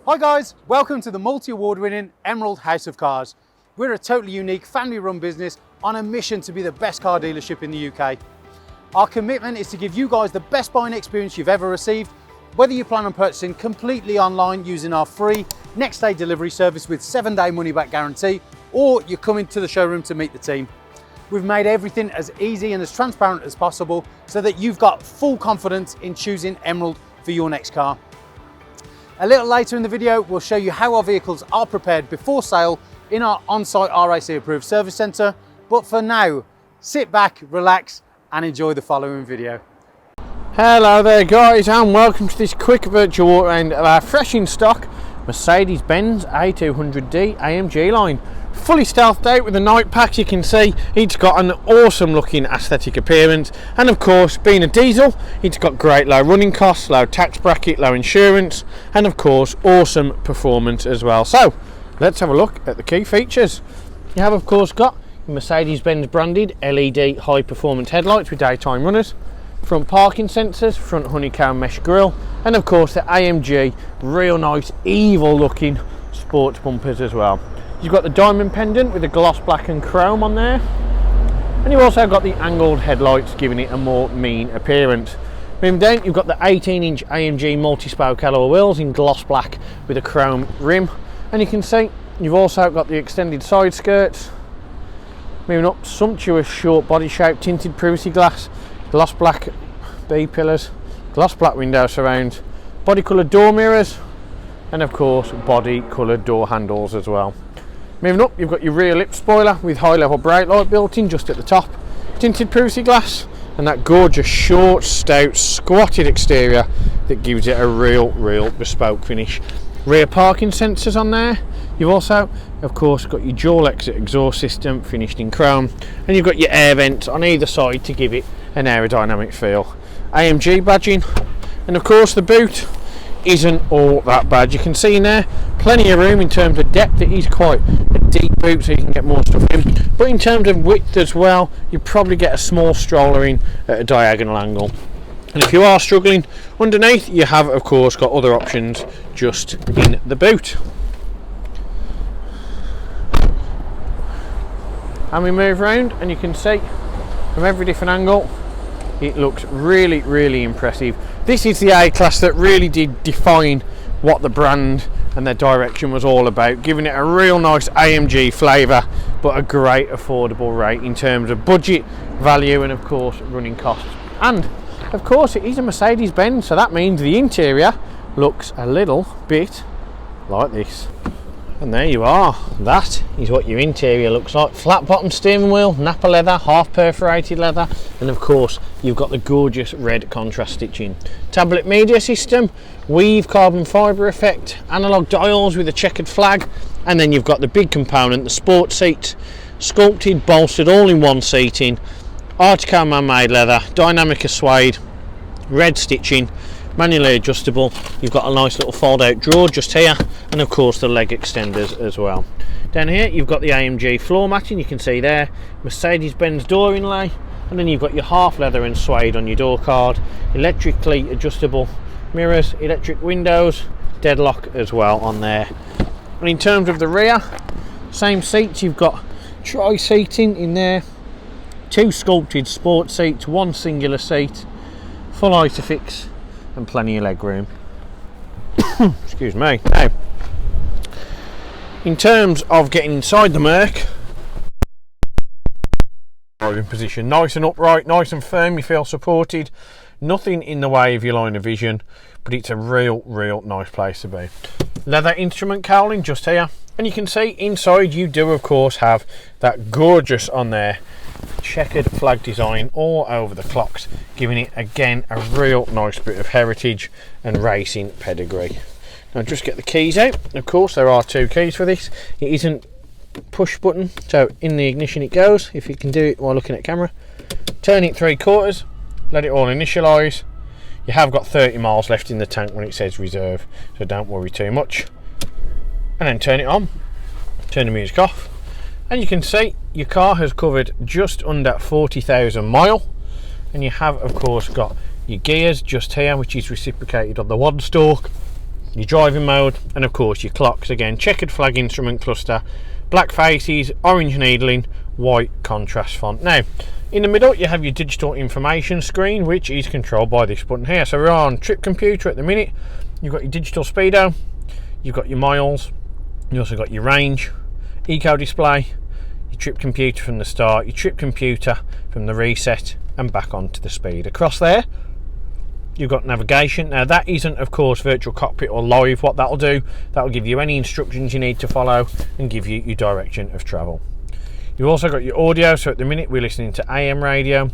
Hi guys, welcome to the multi-award winning Emerald House of Cars. We're a totally unique family run business on a mission to be the best car dealership in the UK. Our commitment is to give you guys the best buying experience you've ever received, whether you plan on purchasing completely online using our free next day delivery service with 7-day money back guarantee, or you're coming to the showroom to meet the team. We've made everything as easy and as transparent as possible so that you've got full confidence in choosing Emerald for your next car. A little later in the video, we'll show you how our vehicles are prepared before sale in our on-site RAC approved service centre. But for now, sit back, relax and enjoy the following video. Hello there guys, and welcome to this quick virtual walk around of our fresh in stock Mercedes-Benz A200D AMG line. Fully stealthed out with the night pack. You can see it's got an awesome looking aesthetic appearance, and of course being a diesel it's got great low running costs, low tax bracket, low insurance, and of course awesome performance as well. So let's have a look at the key features. You have of course got Mercedes-Benz branded LED high performance headlights with daytime runners, front parking sensors, front honeycomb mesh grille, and of course the AMG real nice evil looking sports bumpers as well. You've got the diamond pendant with the gloss black and chrome on there, and you've also got the angled headlights giving it a more mean appearance. Moving down, you've got the 18-inch AMG multi-spoke alloy wheels in gloss black with a chrome rim, and you can see you've also got the extended side skirts. Moving up, sumptuous short body shape, tinted privacy glass, gloss black B-pillars, gloss black window surrounds, body coloured door mirrors, and of course body coloured door handles as well. Moving up, you've got your rear lip spoiler with high level brake light built in just at the top, tinted privacy glass, and that gorgeous short stout squatted exterior that gives it a real bespoke finish. Rear parking sensors on there. You've also of course got your dual exit exhaust system finished in chrome, and you've got your air vents on either side to give it an aerodynamic feel. AMG badging, and of course the boot isn't all that bad. You can see in there plenty of room in terms of depth. It is quite a deep boot so you can get more stuff in, but in terms of width as well, you probably get a small stroller in at a diagonal angle. And if you are struggling underneath, you have of course got other options just in the boot. And we move around and you can see from every different angle it looks really impressive. This is the A-Class that really did define what the brand and their direction was all about, giving it a real nice AMG flavour, but a great affordable rate in terms of budget, value, and of course running costs. And of course it is a Mercedes-Benz, so that means the interior looks a little bit like this. And there you are, that is what your interior looks like. Flat bottom steering wheel, Napa leather, half perforated leather, and of course you've got the gorgeous red contrast stitching. Tablet media system, weave carbon fibre effect, analogue dials with a checkered flag, and then you've got the big component, the sport seat, sculpted, bolstered, all in one seating, Artico man-made leather, dynamic suede, red stitching, manually adjustable. You've got a nice little fold out drawer just here, and of course the leg extenders as well. Down here you've got the AMG floor matting, you can see there, Mercedes-Benz door inlay, and then you've got your half leather and suede on your door card, electrically adjustable mirrors, electric windows, deadlock as well on there. And in terms of the rear, same seats, you've got tri-seating in there, 2 sculpted sport seats, 1 singular seat, full Isofix, and plenty of leg room. Excuse me. Now, in terms of getting inside the Merc, driving position, nice and upright, nice and firm, you feel supported, nothing in the way of your line of vision, but it's a real nice place to be. Leather instrument cowling just here, and you can see inside you do of course have that gorgeous on there checkered flag design all over the clocks, giving it again a real nice bit of heritage and racing pedigree. Now just get the keys out. Of course there are 2 keys for this. It isn't push button, so in the ignition it goes, if you can do it while looking at camera. Turn it 3/4, let it all initialise. You have got 30 miles left in the tank when it says reserve, so don't worry too much. And then turn it on, turn the music off, and you can see your car has covered just under 40,000 miles, and you have of course got your gears just here, which is reciprocated on the 1 stalk. your driving mode, and of course your clocks. Again, checkered flag instrument cluster, black faces, orange needling, white contrast font. Now in the middle you have your digital information screen, which is controlled by this button here. So we're on trip computer at the minute. You've got your digital speedo, you've got your miles, you also got your range, eco display, your trip computer from the start, your trip computer from the reset, and back onto the speed. Across there you've got navigation. Now that isn't of course virtual cockpit or live. What that'll do, that'll give you any instructions you need to follow and give you your direction of travel. You've also got your audio, so at the minute we're listening to AM radio.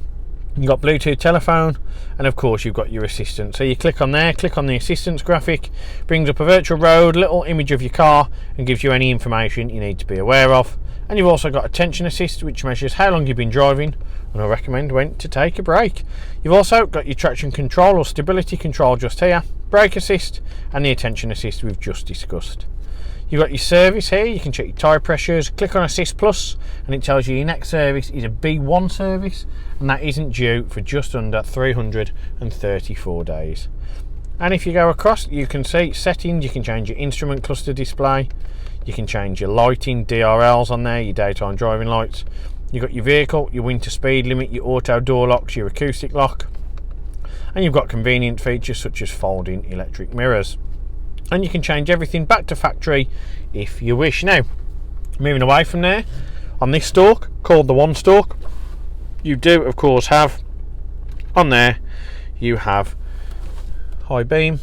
You've got Bluetooth telephone, and of course you've got your assistant. So you click on there, click on the assistance graphic, brings up a virtual road, little image of your car, and gives you any information you need to be aware of. And you've also got attention assist, which measures how long you've been driving, and I recommend when to take a break. You've also got your traction control or stability control just here, brake assist, and the attention assist we've just discussed. You've got your service here. You can check your tyre pressures, click on Assist Plus, and it tells you your next service is a B1 service, and that isn't due for just under 334 days. And if you go across, you can see settings. You can change your instrument cluster display, you can change your lighting, DRLs on there, your daytime driving lights. You've got your vehicle, your winter speed limit, your auto door locks, your acoustic lock, and you've got convenient features such as folding electric mirrors. And you can change everything back to factory if you wish. Now, moving away from there, on this stalk called the one stalk, you do of course have on there, you have high beam,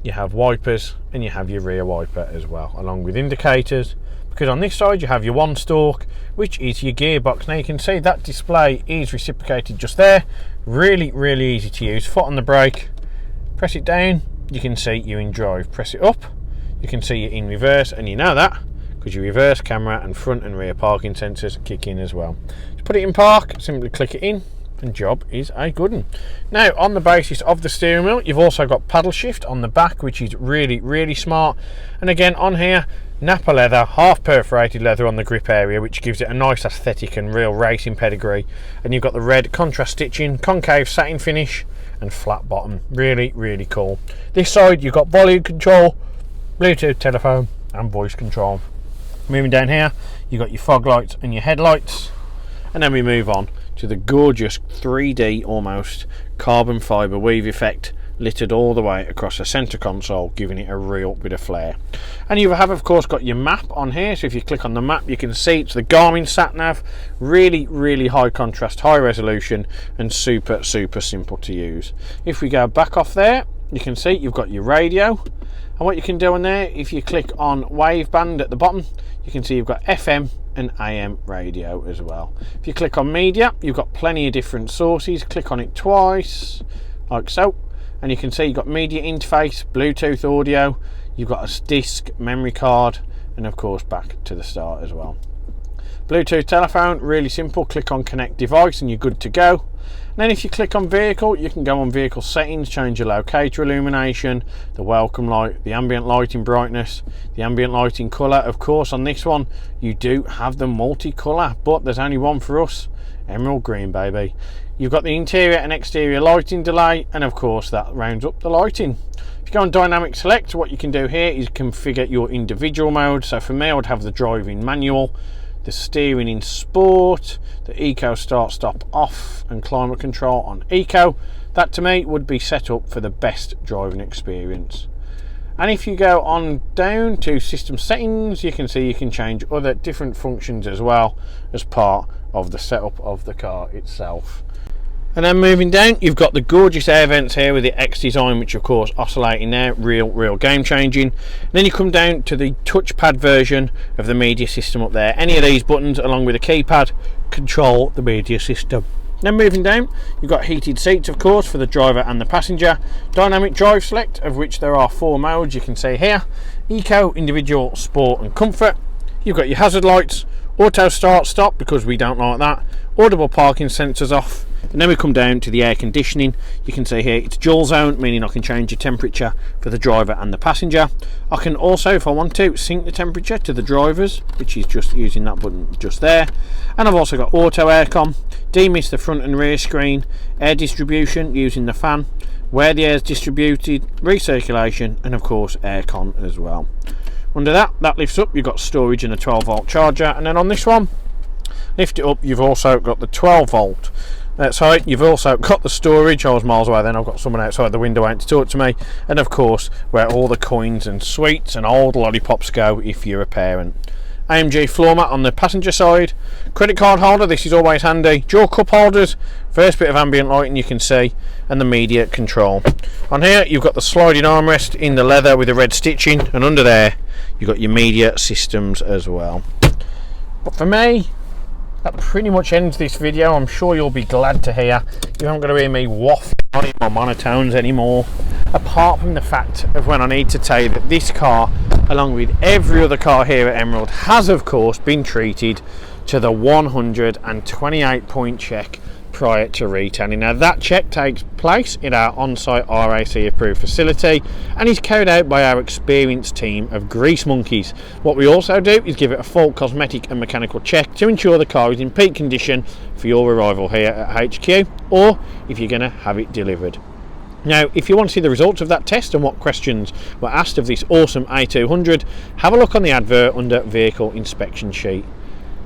you have wipers, and you have your rear wiper as well, along with indicators. Because on this side you have your one stalk, which is your gearbox. Now you can see that display is reciprocated just there. Really easy to use. Foot on the brake, press it down, you can see you're in drive. Press it up, you can see you're in reverse, and you know that because your reverse camera and front and rear parking sensors kick in as well. To put it in park, simply click it in, and job is a good one. Now on the basis of the steering wheel, you've also got paddle shift on the back, which is really smart. And again on here, Napa leather, half perforated leather on the grip area, which gives it a nice aesthetic and real racing pedigree. And you've got the red contrast stitching, concave satin finish, and flat bottom. Really cool. This side you've got volume control, Bluetooth telephone, and voice control. Moving down here, you've got your fog lights and your headlights. And then we move on to the gorgeous 3D almost carbon fibre weave effect, littered all the way across the centre console, giving it a real bit of flair. And you have of course got your map on here, so if you click on the map you can see it's the Garmin sat nav. Really high contrast, high resolution, and super simple to use. If we go back off there, you can see you've got your radio, and what you can do on there, if you click on wave band at the bottom, you can see you've got FM and AM radio as well. If you click on media, you've got plenty of different sources. Click on it twice like so, and you can see you've got media interface, Bluetooth audio, you've got a disc, memory card, and of course back to the start as well. Bluetooth telephone, really simple. Click on connect device and you're good to go. And then if you click on vehicle, you can go on vehicle settings, change your locator illumination, the welcome light, the ambient lighting brightness, the ambient lighting colour. Of course on this one you do have the multicolour, but there's only one for us, emerald green baby. You've got the interior and exterior lighting delay, and of course that rounds up the lighting. If you go on dynamic select, what you can do here is configure your individual mode. So for me I would have the driving manual, the steering in sport, the eco start stop off, and climate control on eco. That to me would be set up for the best driving experience. And if you go on down to system settings, you can see you can change other different functions as well as part of the setup of the car itself. And then moving down, you've got the gorgeous air vents here with the X design, which of course oscillating there, real game changing. And then you come down to the touchpad version of the media system up there. Any of these buttons along with a keypad control the media system. Then moving down, you've got heated seats of course for the driver and the passenger. Dynamic drive select, of which there are 4 modes you can see here: eco, individual, sport and comfort. You've got your hazard lights, auto start stop because we don't like that, audible parking sensors off, And then we come down to the air conditioning. You can see here it's dual zone, meaning I can change the temperature for the driver and the passenger. I can also, if I want to, sync the temperature to the driver's, which is just using that button just there. And I've also got auto aircon, demist the front and rear screen, air distribution using the fan, where the air is distributed, recirculation, and of course aircon as well. Under that lifts up, you've got storage and a 12-volt charger, and then on this one, lift it up, you've also got the 12-volt. Sorry, you've also got the storage. I was miles away then, I've got someone outside the window waiting to talk to me, and of course where all the coins and sweets and old lollipops go if you're a parent. AMG floor mat on the passenger side, credit card holder, this is always handy, dual cup holders, first bit of ambient lighting you can see, and the media control. On here you've got the sliding armrest in the leather with the red stitching, and under there you've got your media systems as well. But for me, that pretty much ends this video. I'm sure you'll be glad to hear you aren't going to hear me waffling on in my monotones anymore, apart from the fact of when I need to tell you that this car, along with every other car here at Emerald, has of course been treated to the 128 point check prior to retailing. Now that check takes place in our on-site RAC approved facility and is carried out by our experienced team of grease monkeys. What we also do is give it a full cosmetic and mechanical check to ensure the car is in peak condition for your arrival here at HQ, or if you're going to have it delivered. Now, if you want to see the results of that test and what questions were asked of this awesome A200, have a look on the advert under vehicle inspection sheet.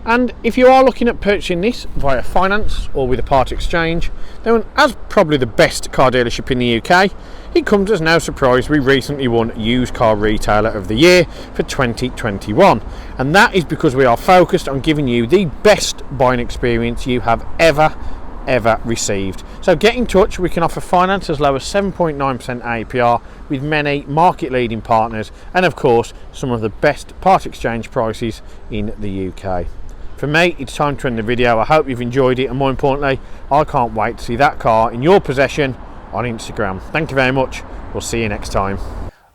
And if you are looking at purchasing this via finance or with a part exchange, then as probably the best car dealership in the UK, it comes as no surprise we recently won Used Car Retailer of the Year for 2021. And that is because we are focused on giving you the best buying experience you have ever received. So get in touch. We can offer finance as low as 7.9% APR with many market leading partners, and of course some of the best part exchange prices in the UK. For me, it's time to end the video. I hope you've enjoyed it, and more importantly, I can't wait to see that car in your possession on Instagram. Thank you very much. We'll see you next time.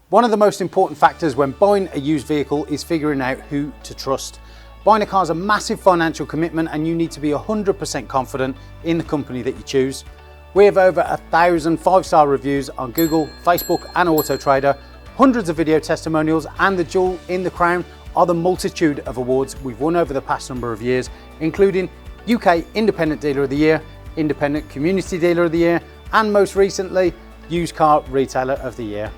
One of the most important factors when buying a used vehicle is figuring out who to trust. Buying a car is a massive financial commitment, and you need to be 100% confident in the company that you choose. We have over 1,000 5-star reviews on Google, Facebook and Auto Trader, hundreds of video testimonials, and the jewel in the crown are the multitude of awards we've won over the past number of years, including UK Independent Dealer of the Year, Independent Community Dealer of the Year, and most recently, Used Car Retailer of the Year.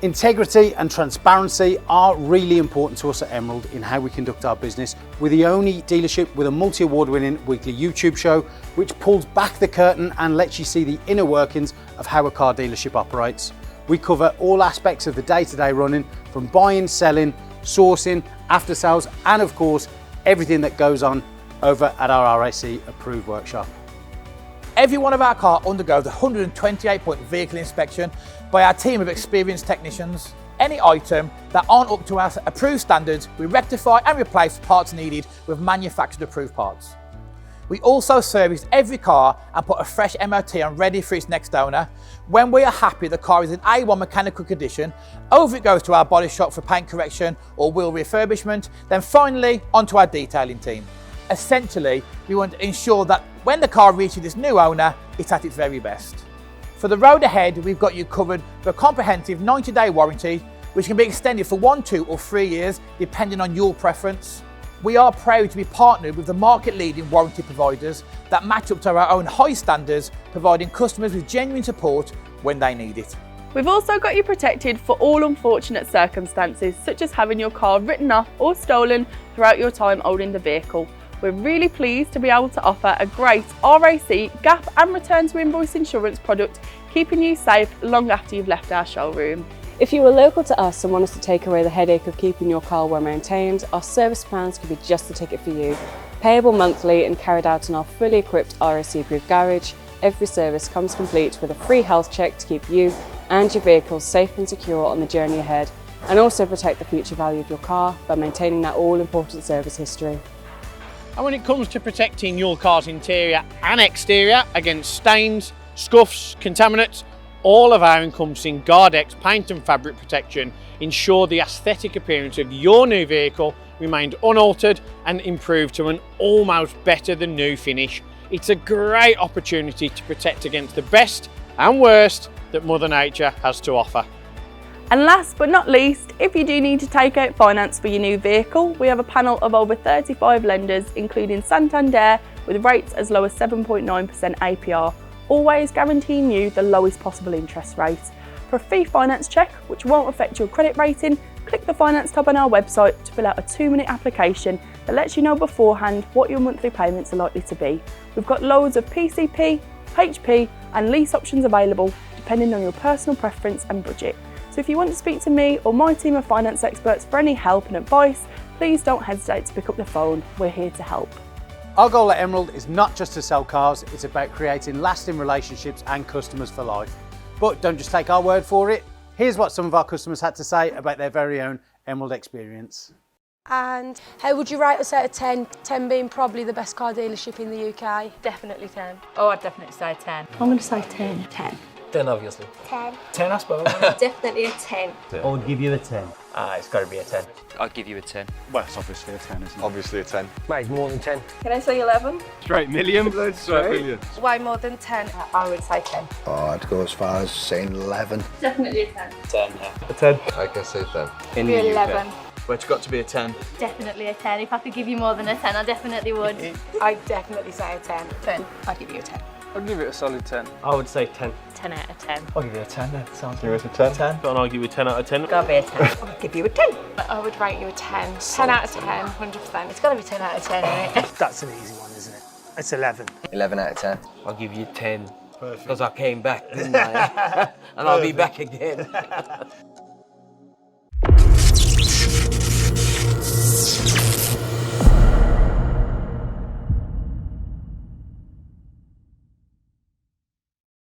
Integrity and transparency are really important to us at Emerald in how we conduct our business. We're the only dealership with a multi-award winning weekly YouTube show which pulls back the curtain and lets you see the inner workings of how a car dealership operates. We cover all aspects of the day-to-day running, from buying, selling, sourcing, after sales, and of course everything that goes on over at our RAC approved workshop. Every one of our cars undergoes a 128-point vehicle inspection by our team of experienced technicians. Any item that aren't up to our approved standards, we rectify and replace parts needed with manufactured approved parts. We also service every car and put a fresh MOT on ready for its next owner. When we are happy the car is in A1 mechanical condition, over it goes to our body shop for paint correction or wheel refurbishment, then finally onto our detailing team. Essentially, we want to ensure that when the car reaches its new owner, it's at its very best. For the road ahead, we've got you covered for a comprehensive 90-day warranty, which can be extended for 1, 2 or 3 years, depending on your preference. We are proud to be partnered with the market-leading warranty providers that match up to our own high standards, providing customers with genuine support when they need it. We've also got you protected for all unfortunate circumstances, such as having your car written off or stolen throughout your time owning the vehicle. We're really pleased to be able to offer a great RAC, gap and return to invoice insurance product, keeping you safe long after you've left our showroom. If you are local to us and want us to take away the headache of keeping your car well maintained, our service plans could be just the ticket for you. Payable monthly and carried out in our fully equipped RAC approved garage, every service comes complete with a free health check to keep you and your vehicle safe and secure on the journey ahead, and also protect the future value of your car by maintaining that all-important service history. And when it comes to protecting your car's interior and exterior against stains, scuffs, contaminants, all of our encompassing Guardex paint and fabric protection ensure the aesthetic appearance of your new vehicle remained unaltered and improved to an almost better than new finish. It's a great opportunity to protect against the best and worst that Mother Nature has to offer. And last but not least, if you do need to take out finance for your new vehicle, we have a panel of over 35 lenders, including Santander, with rates as low as 7.9% APR, always guaranteeing you the lowest possible interest rate. For a free finance check, which won't affect your credit rating, click the finance tab on our website to fill out a 2-minute application that lets you know beforehand what your monthly payments are likely to be. We've got loads of PCP, HP and lease options available depending on your personal preference and budget. So if you want to speak to me or my team of finance experts for any help and advice, please don't hesitate to pick up the phone. We're here to help. Our goal at Emerald is not just to sell cars, it's about creating lasting relationships and customers for life. But don't just take our word for it. Here's what some of our customers had to say about their very own Emerald experience. And how would you rate us out of 10? 10 being probably the best car dealership in the UK. Definitely 10. Oh, I'd definitely say 10. I'm going to say 10. 10. 10, obviously. 10. 10, I suppose. Definitely a 10. I would give you a 10. It's got to be a 10. I'd give you a 10. Well, it's obviously a 10, isn't it? Obviously a 10. Mate, more than 10. Can I say 11? Straight million. Straight million. Way more than 10. I would say 10. Oh, I'd go as far as saying 11. Definitely a 10. 10, yeah. A 10. I can say 10. In the UK. 11. But it's got to be a 10. Definitely a 10. If I could give you more than a 10, I definitely would. I'd definitely say a 10. 10. I'd give you a 10. I'd give it a solid 10. I would say 10. 10 out of 10. I'll give you a 10 then. Sounds Give us a 10. 10. And I'll give you a 10 out of 10. Gotta be a 10. I'd give you a 10. I would rate you a 10. 10 out of 10, 100%. It's gotta be 10 out of 10, isn't it? That's an easy one, isn't it? It's 11. 11 out of 10. I'll give you 10. Because I came back, didn't I? And I'll be back again.